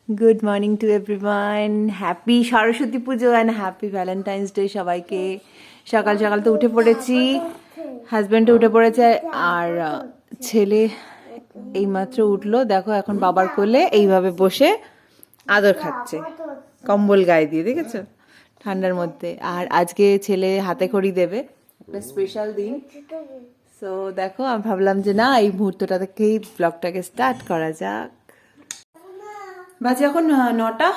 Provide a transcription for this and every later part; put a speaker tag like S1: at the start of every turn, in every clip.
S1: Good morning to everyone, happy Saraswati Puja and happy Valentine's day সবাইকে। সকাল সকাল তো উঠে পড়েছি, হাজব্যান্ডও উঠে পড়েছে আর ছেলে এইমাত্র উঠলো। দেখো এখন বাবার কোলে এইভাবে বসে আদর খাচ্ছে, কম্বল গায়ে দিয়ে, দেখেছো, ঠান্ডার মধ্যে। আর আজকে ছেলে হাতে খড়ি দেবে, একটা স্পেশাল দিন। সো দেখো, আমি ভাবলাম যে না, এই মুহূর্তটা থেকেই ব্লগটাকে স্টার্ট করা যাক। বাজে এখন 9টা,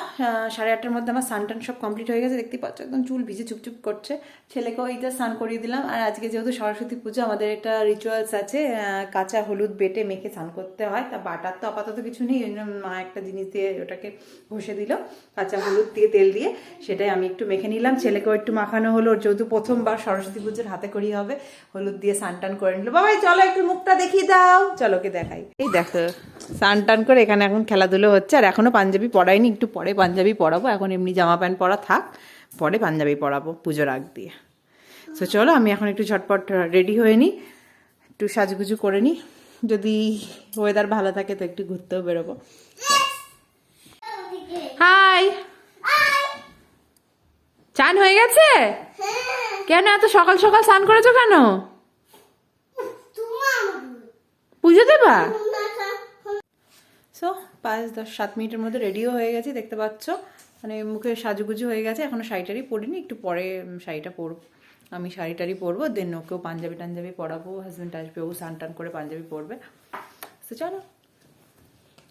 S1: 8:30টার মধ্যে আমার স্নান টান সব কমপ্লিট হয়ে গেছে। দেখতে পাচ্ছ একদম চুল ভিজে চুপচুপ করছে। ছেলেকেও এইটা স্নান করিয়ে দিলাম। আর আজকে যেহেতু সরস্বতী পুজো, আমাদের একটা রিচুয়ালস আছে, কাঁচা হলুদ বেটে মেখে স্নান করতে হয়। তা বাটার তো আপাতত কিছু নেই, ওই জন্য মা একটা জিনিস দিয়ে ওটাকে ঘষে দিল, কাঁচা হলুদ দিয়ে তেল দিয়ে, সেটাই আমি একটু মেখে নিলাম। ছেলেকেও একটু মাখানো হলো, ওর যেহেতু প্রথমবার সরস্বতী পুজোর হাতে করি হবে, হলুদ দিয়ে স্নান টান করে নিল। বাবাই চলো একটু মুখটা দেখিয়ে দাও, চলো ওকে দেখাই। এই দেখো স্নান টান করে এখানে এখন খেলাধুলো হচ্ছে। আর এখনো পাঞ্জাবি পরাইনি, একটু পরে পাঞ্জাবি পরাবো। এখন এমনি জামা প্যান্ট পরা থাক, পরে পাঞ্জাবি পরাবো পুজোর আগ দিয়ে। তো চলো আমি এখন একটু ঝটপট রেডি হয়ে নিই, একটু সাজুগুজু করে নিই। যদি ওয়েদার ভালো থাকে তো একটু ঘুরতেও বেরোবো। হাই, চান হয়ে গেছে? কেন এত সকাল সকাল স্নান করেছো কেন? পুজো দেবা? সো 5-10-7 মিনিটের মধ্যে রেডিও হয়ে গেছি, দেখতে পাচ্ছ। মানে মুখে সাজুগুজু হয়ে গেছে। এখনো শাড়িটারি পরিনি, একটু পরে শাড়িটা পরবো। আমি শাড়িটারি পরবো, দেন ওকেও পাঞ্জাবি টাঞ্জাবি পরাবো। হাজব্যান্ড আসবে, ও স্নান টান করে পাঞ্জাবি পরবে। তো চলো,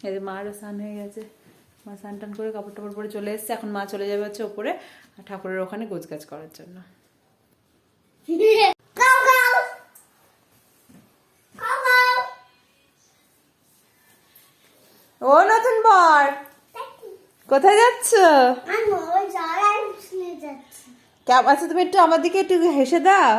S1: এই যে মারও স্নান হয়ে গেছে, মা স্নান টান করে কাপড় টাপড় পরে চলে এসছে। এখন মা চলে যাবে হচ্ছে ওপরে ঠাকুরের ওখানে গোছগাছ করার জন্য। ও নতুন বর, কোথায় যাচ্ছ? আচ্ছা তুমি একটু আমার দিকে একটু হেসে দাও।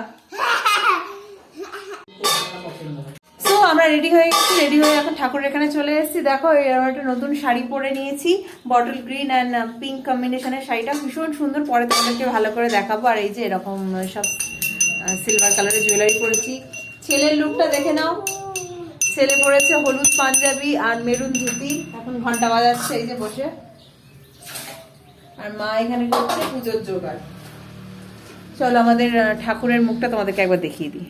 S1: তো আমরা রেডি হয়ে গেছি, রেডি হয়ে এখন ঠাকুরের এখানে চলে এসেছি। দেখো আমরা একটা নতুন শাড়ি পরে নিয়েছি, বটল গ্রিন অ্যান্ড পিঙ্ক কম্বিনেশনের শাড়িটা ভীষণ সুন্দর। পরে তোমাদেরকে ভালো করে দেখাবো। আর এই যে এরকম সব সিলভার কালারের জুয়েলারি পরেছি। ছেলের লুকটা দেখে নাও, ছেলে পরেছে হলুদ পাঞ্জাবি আর মেরুন ধুতি। এখন ঘন্টা বাজাচ্ছে এই যে বসে, আর মা এখানে করছে পুজোর জোগাড়। চলো আমাদের ঠাকুরের মুখটা তোমাদেরকে একবার দেখিয়ে দিই।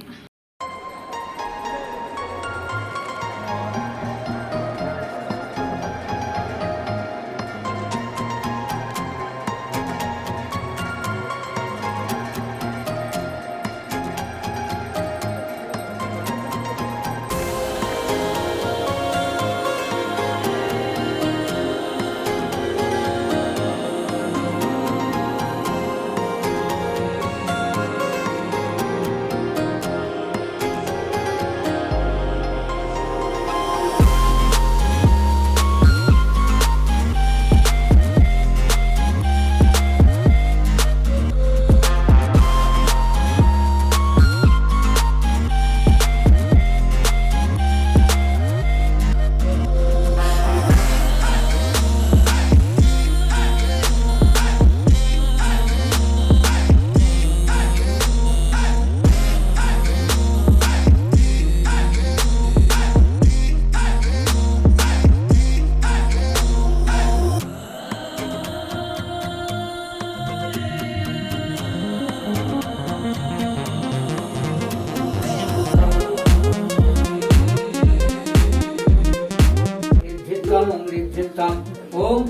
S2: ओम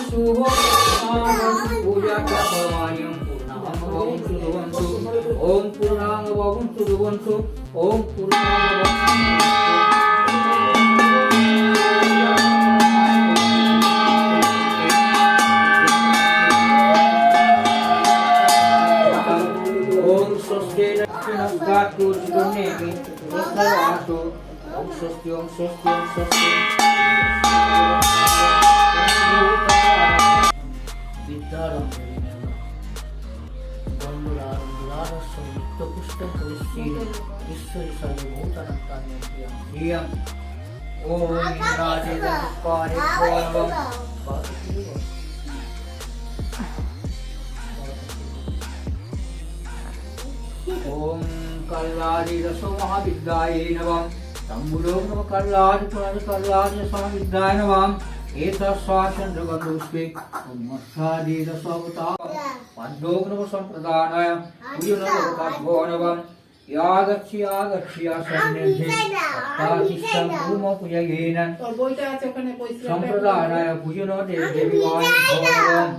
S2: शुभ पूजा ओम पूर्णांग भवं सुवंतु ओम ओम स्वस्ति नमस्कारु जितोनेमि रत्नवासु ओम स्वस्ति ओम स्वस्ति ओम स्वस्ति ओम कल्लादि रसो महाविद्याय नमः तंबुलो नमः कल्लादि कल्लादि महाविद्याय नमः एतस्वाचन्द्रगन्धपुष्पे मत्सादीदसवतां पद्मोग्नवसम्प्रदानाय पूजनगताभ्यो नमः यागच्छि सन्निधि तातिष्ठं पूमपूजयेन सम्प्रदानाय पूजनो देवीवाय भवनम्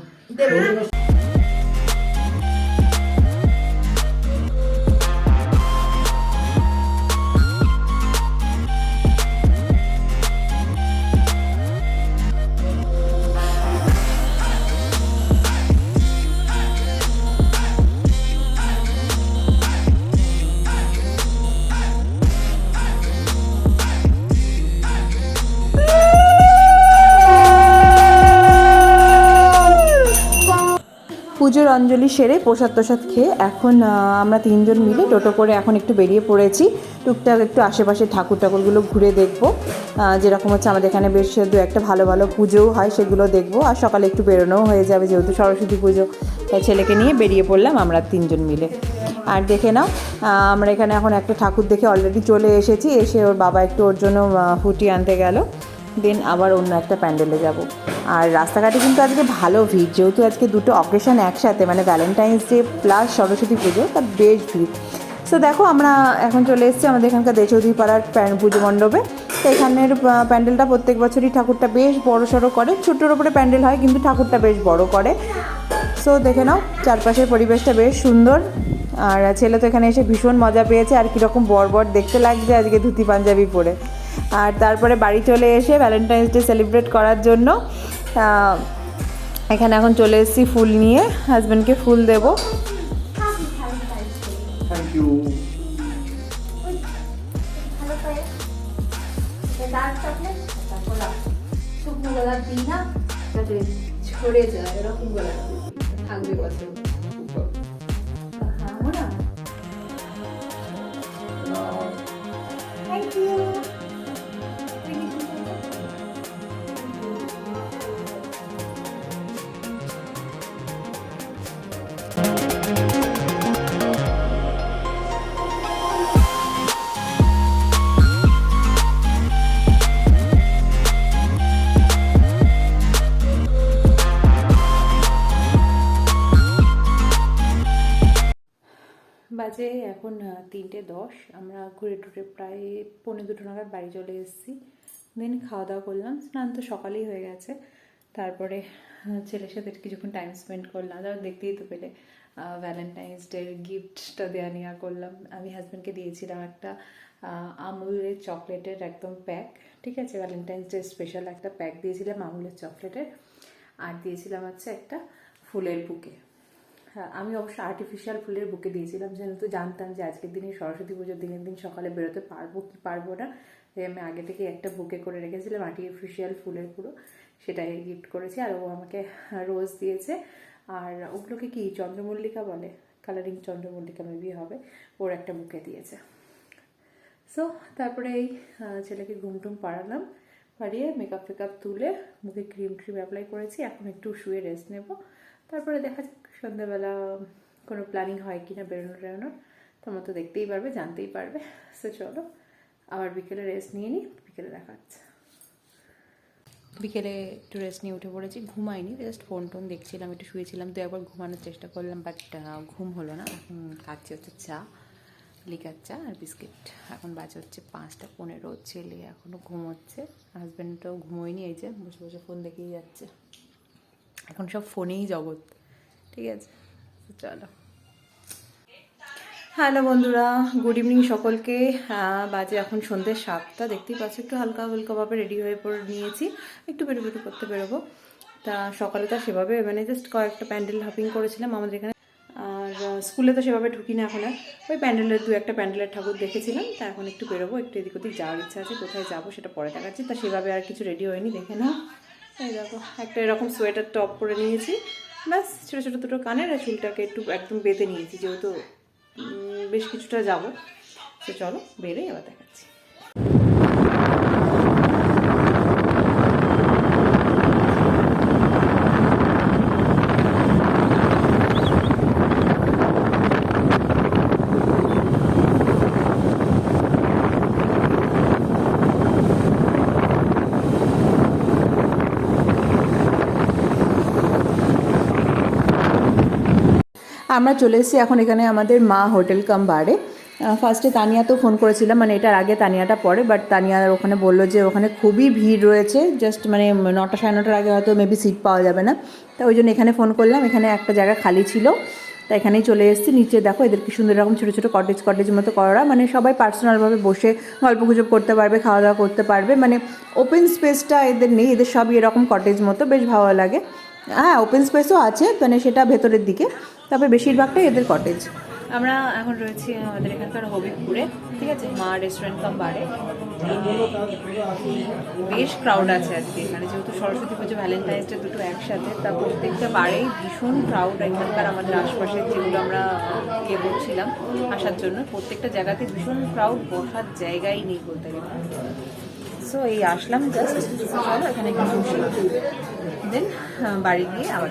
S1: পুজোর অঞ্জলি সেরে প্রসাদ প্রসাদ খেয়ে এখন আমরা তিনজন মিলে টোটো করে এখন একটু বেরিয়ে পড়েছি। টুকটাক একটু আশেপাশে ঠাকুরগুলো ঘুরে দেখবো, যেরকম হচ্ছে আমাদের এখানে বেশ দু একটা ভালো ভালো পুজোও হয় সেগুলো দেখবো। আর সকালে একটু বেরোনোও হয়ে যাবে যেহেতু সরস্বতী পুজো, তাই ছেলেকে নিয়ে বেরিয়ে পড়লাম আমরা তিনজন মিলে। আর দেখে নাও আমরা এখানে এখন একটা ঠাকুর দেখে অলরেডি চলে এসেছি, এসে ওর বাবা একটু ওর জন্য ফুটি আনতে গেল, দেন আবার অন্য একটা প্যান্ডেলে যাব। আর রাস্তাঘাটে কিন্তু আজকে ভালো ভিড়, যেহেতু আজকে দুটো অকেশন একসাথে, মানে ভ্যালেন্টাইন্স ডে প্লাস সরস্বতী পুজো, তা বেশ ভিড়। সো দেখো আমরা এখন চলে এসেছি আমাদের এখানকার দেচৌধুরী পাড়ার পুজো মণ্ডপে। তো এখানের প্যান্ডেলটা প্রত্যেক বছরই ঠাকুরটা বেশ বড় সড়ো করে, ছোটোর ওপরে প্যান্ডেল হয় কিন্তু ঠাকুরটা বেশ বড় করে। সো দেখে নাও চারপাশের পরিবেশটা বেশ সুন্দর। আর ছেলে তো এখানে এসে ভীষণ মজা পেয়েছে, আর কীরকম বর দেখতে লাগছে আজকে ধুতি পাঞ্জাবি পরে। আর তারপরে বাড়ি চলে এসে ভ্যালেন্টাইন্স ডে সেলিব্রেট করার জন্য এখানে এখন চলে এসেছি ফুল নিয়ে, হাজব্যান্ডকে ফুল দেবো।
S2: Thank you.
S1: শুকনো গোলাপ দিই না, যাতে ঝরে যায়, এরকম গোলাপ থাকবে বছর। Thank you. বাজে এখন 3:10, আমরা ঘুরে টুরে প্রায় 1:45 নাগাদ বাড়ি চলে এসেছি। দেন খাওয়া দাওয়া করলাম, স্নান তো সকালেই হয়ে গেছে। তারপরে ছেলের সাথে কিছুক্ষণ টাইম স্পেন্ড করলাম, আর দেখতেই তো পেলে ভ্যালেন্টাইন্স ডের গিফটটা দেওয়া নেওয়া করলাম। আমি হাজব্যান্ডকে দিয়েছিলাম একটা আমুলের চকলেটের একদম প্যাক, ঠিক আছে, ভ্যালেন্টাইন্স ডে স্পেশাল একটা প্যাক দিয়েছিলাম আমুলের চকলেটের, আর দিয়েছিলাম হচ্ছে একটা ফুলের বুকে। হ্যাঁ, আমি অবশ্য আর্টিফিশিয়াল ফুলের বুকে দিয়েছিলাম, যেহেতু জানতাম যে আজকের দিনে সরস্বতী পুজোর দিনের দিন সকালে বেরোতে পারবো কি পারবো না, তাই আমি আগে থেকে একটা বুকে করে রেখেছিলাম আর্টিফিশিয়াল ফুলের পুরো, সেটাই গিফট করেছি। আর ও আমাকে রোজ দিয়েছে, আর ওগুলোকে কি চন্দ্রমল্লিকা বলে, কালারিং চন্দ্রমল্লিকা মেবি হবে, ওর একটা বুকে দিয়েছে। সো তারপরে এই ছেলেকে ঘুমটুম পাড়ালাম, পাড়িয়ে মেকআপ ফেকআপ তুলে মুখে ক্রিম অ্যাপ্লাই করেছি। এখন একটু শুয়ে রেস্ট নেব, তারপরে দেখা যাক সন্ধ্যাবেলা কোনো প্ল্যানিং হয় কি না বেরোনোর, তোমরা তো দেখতেই পারবে, জানতেই পারবে। সো চলো আবার বিকেলে রেস্ট নিয়ে নিই, বিকেলে দেখাচ্ছে। বিকেলে একটু রেস্ট নিয়ে উঠে পড়েছি, ঘুমাইনি, জাস্ট ফোন টোন দেখছিলাম, একটু শুয়েছিলাম, তো একবার ঘুমানোর চেষ্টা করলাম, বাট ঘুম হলো না। এখন খাচ্ছি হচ্ছে চা, লিকার চা আর বিস্কিট। এখন বাজে হচ্ছে 5:15, ছেলে এখনও ঘুমোচ্ছে, হাজব্যান্ডটাও ঘুমোয়নি, এই যে বসে বসে ফোন দেখেই যাচ্ছে। এখন সব ফোনেই জগৎ, ঠিক আছে, চলো। হ্যালো বন্ধুরা, গুড ইভিনিং সকলকে। বাজে এখন সন্ধ্যে 7টা, দেখতেই পাচ্ছি একটু হালকা হালকাভাবে রেডি হয়ে পড়ে নিয়েছি, একটু বেরোবেরো করতে বেরোবো। তা সকালে তো সেভাবে মানে জাস্ট কয়েকটা প্যান্ডেল হপিং করেছিলাম আমাদের এখানে, আর স্কুলে তো সেভাবে ঢুকি না এখন, আর ওই প্যান্ডেলের দু একটা প্যান্ডেলের ঠাকুর দেখেছিলাম। তা এখন একটু বেরোবো, একটু এদিক ওদিক যাওয়ার ইচ্ছা আছে, কোথায় যাবো সেটা পরে দেখাচ্ছি। তা সেভাবে আর কিছু রেডি হয়নি, দেখে নাও। এই দেখো একটা এরকম সোয়েটার টপ পরে নিয়েছি, ব্যাস ছোটো ছোটো দুটো কানের, আর চুলটাকে একটু একদম বেঁধে নিয়েছি, যেহেতু বেশ কিছুটা যাবো। তো চলো বেরোই, আবার দেখাচ্ছি। আমরা চলে এসেছি এখন এখানে আমাদের মা হোটেল কাম বারে। ফার্স্টে তানিয়াতেও ফোন করেছিলাম, মানে এটার আগে তানিয়াটা পরে, বাট তানিয়া ওখানে বললো যে ওখানে খুবই ভিড় রয়েছে, জাস্ট মানে 9টা সাড়ে 9টার আগে হয়তো মেবি সিট পাওয়া যাবে না। তা ওই জন্য এখানে ফোন করলাম, এখানে একটা জায়গা খালি ছিল, তা এখানেই চলে এসেছি। নিচে দেখো এদের কি সুন্দর এরকম ছোটো ছোটো কটেজ মতো করা, মানে সবাই পার্সোনালভাবে বসে গল্প গুজব করতে পারবে, খাওয়া দাওয়া করতে পারবে, মানে ওপেন স্পেসটা এদের নেই, এদের সবই এরকম কটেজ মতো, বেশ ভালো লাগে। হ্যাঁ, ওপেন স্পেসও আছে, মানে সেটা ভেতরের দিকে, তবে বেশিরভাগটাই এদের কটেজ। আমরা এখন রয়েছি আমাদের এখানকার হবিবপুরে, ঠিক আছে, মা রেস্টুরেন্ট কাম বারে। বেশ ক্রাউড আছে আজকে এখানে, যেহেতু সরস্বতী পুজো ভ্যালেন্টাইন্স ডে দুটো একসাথে, তা প্রত্যেকটা বারেই ভীষণ ক্রাউড। এখানকার আমাদের আশপাশের যেগুলো আমরা ইয়ে করছিলাম আসার জন্য, প্রত্যেকটা জায়গাতে ভীষণ ক্রাউড, বসার জায়গাই নেই বলতে গেলে। সো এই আসলাম জাস্ট, চলো এখানে একটু বসি, দেন বাড়ি গিয়ে আবার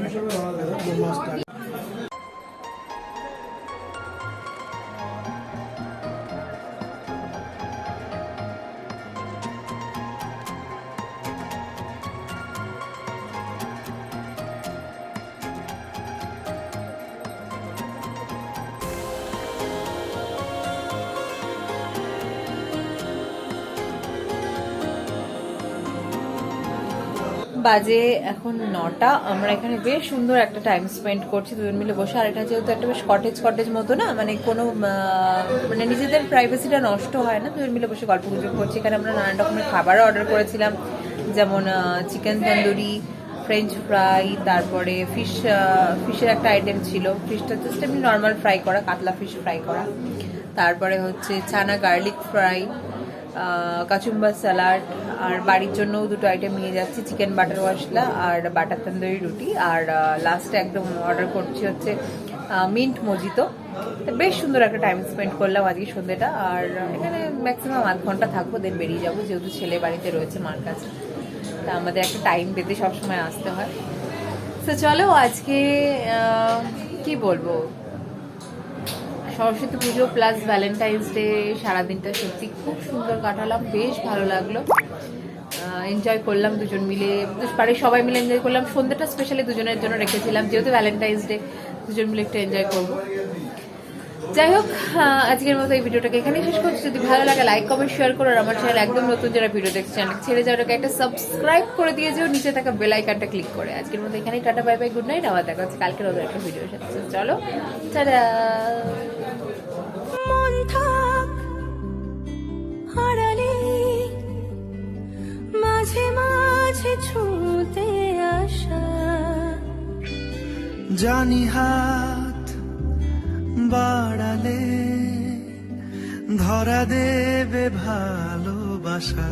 S1: বাজে এখন 9টা। আমরা এখানে বেশ সুন্দর একটা টাইম স্পেন্ড করছি দুজন মিলে বসে। আর এটা যেহেতু একটা বেশ কটেজ মতো না, মানে কোনো মানে নিজেদের প্রাইভেসিটা নষ্ট হয় না, দুজন মিলে বসে গল্প গুজব করছি। এখানে আমরা নানান রকমের খাবারও অর্ডার করেছিলাম, যেমন চিকেন তন্দুরি, ফ্রেঞ্চ ফ্রাই, তারপরে ফিশের একটা আইটেম ছিল, ফিশটা জাস্ট এমনি নর্মাল ফ্রাই করা, কাতলা ফিশ ফ্রাই করা, তারপরে হচ্ছে ছানা গার্লিক ফ্রাই, কাচুম্বার স্যালাড, আর বাড়ির জন্যও দুটো আইটেম নিয়ে যাচ্ছি, চিকেন বাটার মশলা আর বাটার তন্দুরি রুটি, আর লাস্টে একদম অর্ডার করছি হচ্ছে মিন্ট মজিতো। তো বেশ সুন্দর একটা টাইম স্পেন্ড করলাম আজকে সন্ধ্যেটা। আর এখানে ম্যাক্সিমাম আধ ঘন্টা থাকবো, দেন বেরিয়ে যাবো, যেহেতু ছেলে বাড়িতে রয়েছে মার কাছে, তা আমাদের একটা টাইম পেতে সবসময় আসতে হয়। তো চলো আজকে কি বলবো, সরস্বতী পুজো প্লাস ভ্যালেন্টাইন্স ডে সারাদিনটা সত্যি খুব সুন্দর কাটালাম, বেশ ভালো লাগলো, এনজয় করলাম দুজন মিলে, বাড়ির সবাই মিলে এনজয় করলাম। সন্ধ্যাটা স্পেশালি দুজনের জন্য রেখেছিলাম, যেহেতু ভ্যালেন্টাইন্স ডে, দুজন মিলে একটু এনজয় করবো। যাই হোক, আজকের মতো এই ভিডিওটাকে এখানেই শেষ করছি। যদি ভালো লাগে লাইক কমেন্ট শেয়ার করো, আর আমার চ্যানেল একদম নতুন যারা ভিডিও দেখছে চ্যানেল ছেড়ে যাওয়াটাকে একটা সাবস্ক্রাইব করে দিয়ে যেও, নিচে থাকা বেল আইকনটা ক্লিক করে। আজকের মতো এখানেই tata, bye bye, good night, আবার দেখা হচ্ছে কালকের ওদের একটা ভিডিওর সাথে। চলো টাটা। মন থাক হারালে মাঝে মাঝে ছুঁতে আসা,
S3: জানি হাত বাড়ালে ধরা দেবে ভালোবাসা।